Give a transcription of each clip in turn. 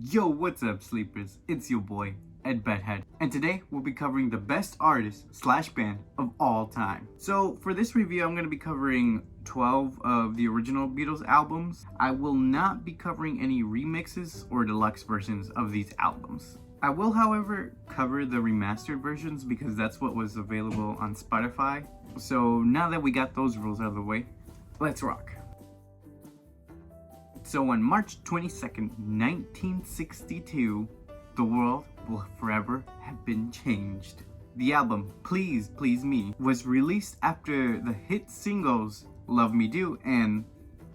Yo, what's up, sleepers? It's your boy, Ed Bedhead, and today we'll be covering the best artist slash band of all time. So for this review, I'm going to be covering 12 of the original Beatles albums. I will not be covering any remixes or deluxe versions of these albums. I will, however, cover the remastered versions because that's what was available on Spotify. So now that we got those rules out of the way, let's rock. So on March 22nd, 1962, the world will forever have been changed. The album, Please Please Me, was released after the hit singles Love Me Do and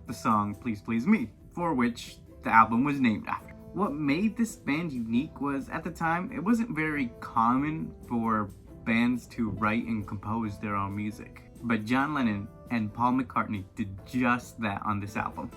the song Please Please Me, for which the album was named after. What made this band unique was, at the time, it wasn't very common for bands to write and compose their own music. But John Lennon and Paul McCartney did just that on this album.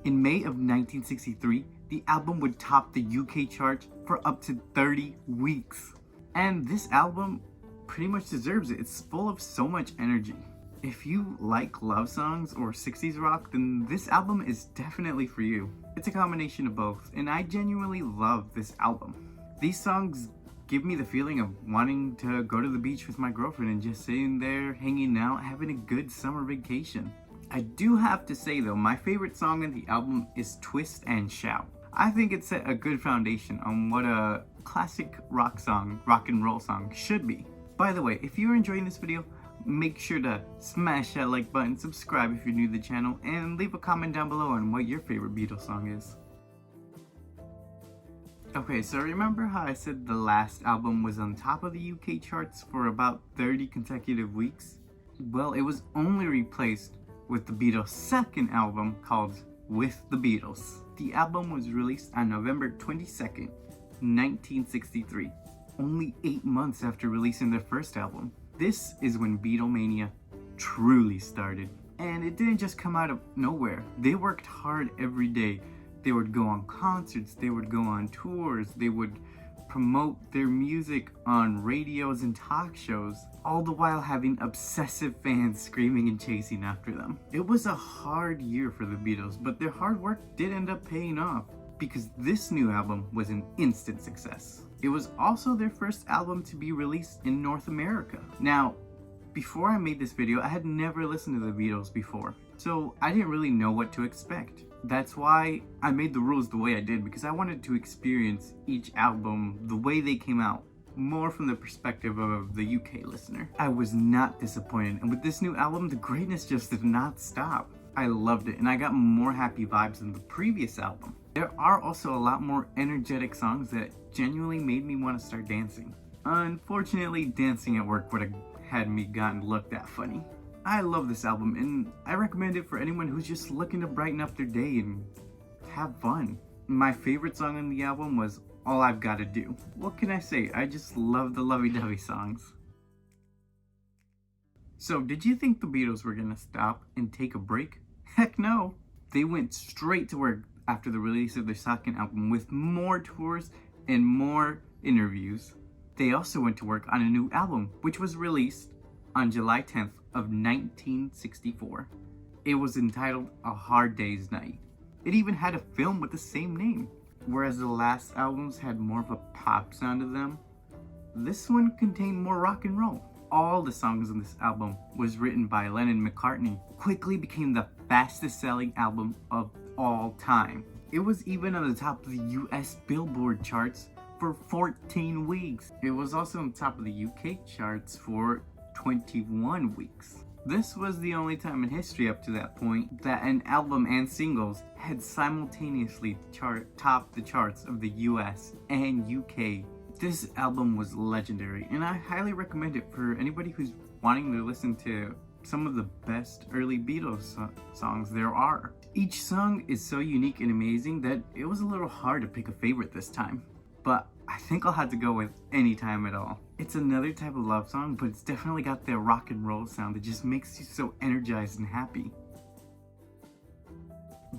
In May of 1963, the album would top the UK chart for up to 30 weeks. And this album pretty much deserves it. It's full of so much energy. If you like love songs or 60s rock, then this album is definitely for you. It's a combination of both, and I genuinely love this album. These songs give me the feeling of wanting to go to the beach with my girlfriend and just sitting there hanging out, having a good summer vacation. I do have to say though, my favorite song in the album is Twist and Shout. I think it set a good foundation on what a classic rock and roll song should be. By the way, if you're enjoying this video, make sure to smash that like button, subscribe if you're new to the channel, and leave a comment down below on what your favorite Beatles song is. Okay, so remember how I said the last album was on top of the UK charts for about 30 consecutive weeks? Well, it was only replaced with the Beatles' second album called With the Beatles. The album was released on November 22nd, 1963, only 8 months after releasing their first album. This is when Beatlemania truly started. And it didn't just come out of nowhere. They worked hard every day. They would go on concerts, they would go on tours, they would promote their music on radios and talk shows, all the while having obsessive fans screaming and chasing after them. It was a hard year for the Beatles, but their hard work did end up paying off, because this new album was an instant success. It was also their first album to be released in North America. Now, before I made this video, I had never listened to the Beatles before, so I didn't really know what to expect. That's why I made the rules the way I did, because I wanted to experience each album the way they came out, more from the perspective of the UK listener. I was not disappointed, and with this new album, the greatness just did not stop. I loved it, and I got more happy vibes than the previous album. There are also a lot more energetic songs that genuinely made me want to start dancing. Unfortunately, dancing at work would have had me gotten looked at funny. I love this album, and I recommend it for anyone who's just looking to brighten up their day and have fun. My favorite song on the album was All I've Gotta Do. What can I say? I just love the lovey-dovey songs. So, did you think the Beatles were gonna stop and take a break? Heck no! They went straight to work after the release of their second album with more tours and more interviews. They also went to work on a new album, which was released on July 10th of 1964. It was entitled A Hard Day's Night. It even had a film with the same name. Whereas the last albums had more of a pop sound to them, this one contained more rock and roll. All the songs on this album was written by Lennon and McCartney. Quickly became the fastest selling album of all time. It was even on the top of the US Billboard charts for 14 weeks. It was also on top of the UK charts for 21 weeks. This was the only time in history up to that point that an album and singles had simultaneously topped the charts of the US and UK. This album was legendary, and I highly recommend it for anybody who's wanting to listen to some of the best early Beatles songs there are. Each song is so unique and amazing that it was a little hard to pick a favorite this time, but I think I'll have to go with Anytime at All. It's another type of love song, but it's definitely got that rock and roll sound that just makes you so energized and happy.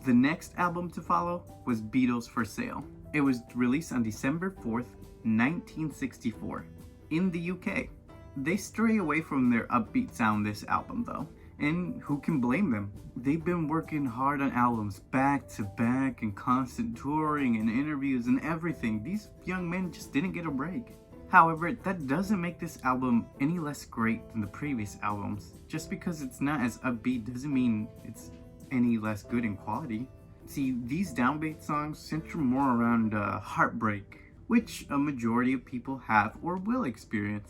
The next album to follow was Beatles For Sale. It was released on December 4th, 1964 in the UK. They stray away from their upbeat sound this album though, And who can blame them? They've been working hard on albums back to back and constant touring and interviews and everything. These young men just didn't get a break. However, that doesn't make this album any less great than the previous albums. Just because it's not as upbeat doesn't mean it's any less good in quality. See, these downbeat songs center more around heartbreak, which a majority of people have or will experience.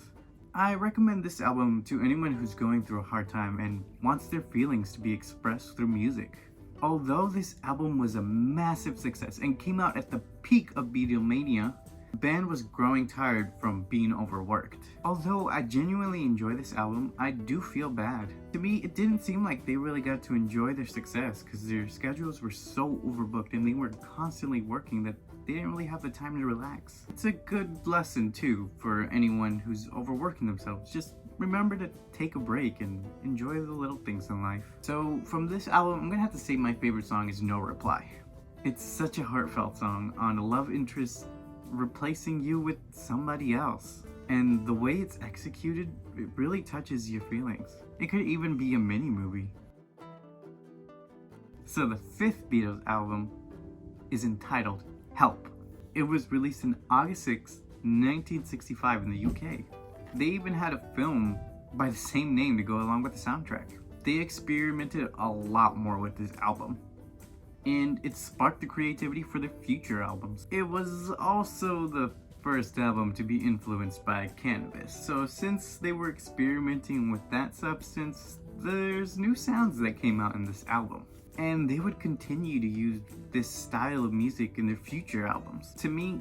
I recommend this album to anyone who's going through a hard time and wants their feelings to be expressed through music. Although this album was a massive success and came out at the peak of Beatlemania, the band was growing tired from being overworked. Although I genuinely enjoy this album, I do feel bad. To me, it didn't seem like they really got to enjoy their success because their schedules were so overbooked and they were constantly working that they didn't really have the time to relax. It's a good lesson too for anyone who's overworking themselves. Just remember to take a break and enjoy the little things in life. So from this album, I'm gonna have to say my favorite song is No Reply. It's such a heartfelt song on a love interest replacing you with somebody else. And the way it's executed, it really touches your feelings. It could even be a mini movie. So the fifth Beatles album is entitled Help. It was released on August 6, 1965 in the UK. They even had a film by the same name to go along with the soundtrack. They experimented a lot more with this album, and it sparked the creativity for their future albums. It was also the first album to be influenced by cannabis, so since they were experimenting with that substance, there's new sounds that came out in this album. And they would continue to use this style of music in their future albums. To me,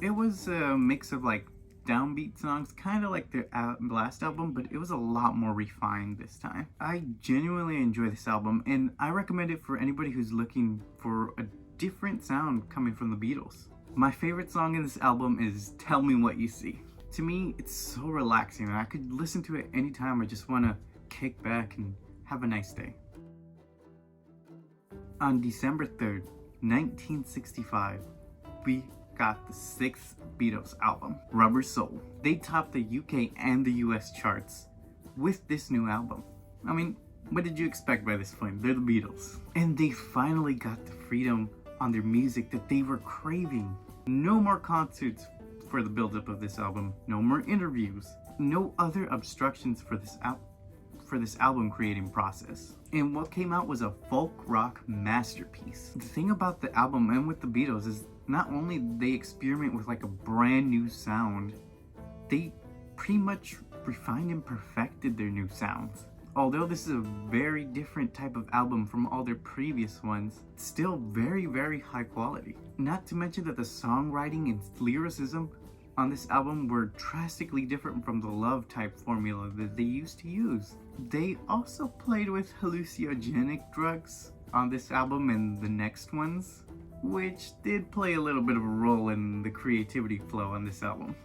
it was a mix of like downbeat songs, kind of like their last album, but it was a lot more refined this time. I genuinely enjoy this album, and I recommend it for anybody who's looking for a different sound coming from the Beatles. My favorite song in this album is Tell Me What You See. To me, it's so relaxing, and I could listen to it anytime I just want to kick back and have a nice day. On December 3rd, 1965, we got the sixth Beatles album, Rubber Soul. They topped the UK and the US charts with this new album. I mean, what did you expect by this point? They're the Beatles. And they finally got the freedom on their music that they were craving. No more concerts for the build-up of this album, no more interviews, no other obstructions for this album creating process. And what came out was a folk rock masterpiece. The thing about the album and with the Beatles is not only did they experiment with like a brand new sound, they pretty much refined and perfected their new sounds. Although this is a very different type of album from all their previous ones, it's still very, very high quality. Not to mention that the songwriting and lyricism on this album were drastically different from the love type formula that they used to use. They also played with hallucinogenic drugs on this album and the next ones, which did play a little bit of a role in the creativity flow on this album.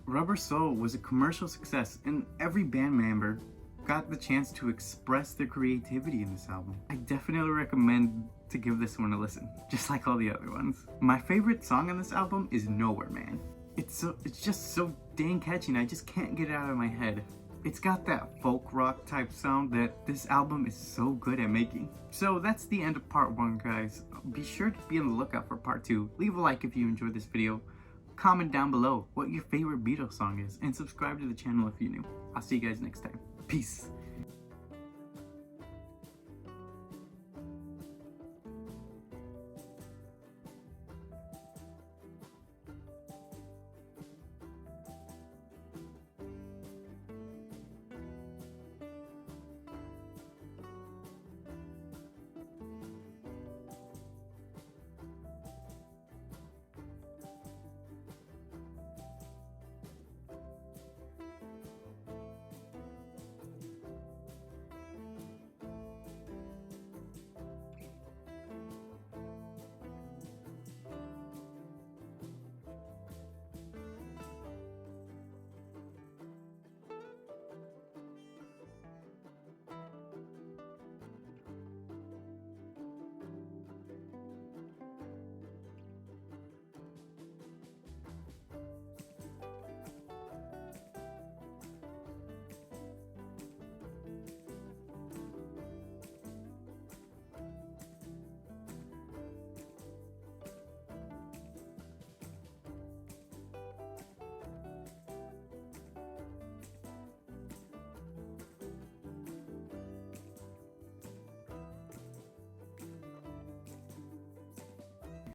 Rubber Soul was a commercial success, and every band member got the chance to express their creativity in this album. I definitely recommend to give this one a listen, just like all the other ones. My favorite song on this album is Nowhere Man. It's just so dang catchy and I just can't get it out of my head. It's got that folk rock type sound that this album is so good at making. So that's the end of part 1, guys. Be sure to be on the lookout for part 2. Leave a like if you enjoyed this video. Comment down below what your favorite Beatles song is, and subscribe to the channel if you're new. I'll see you guys next time. Peace.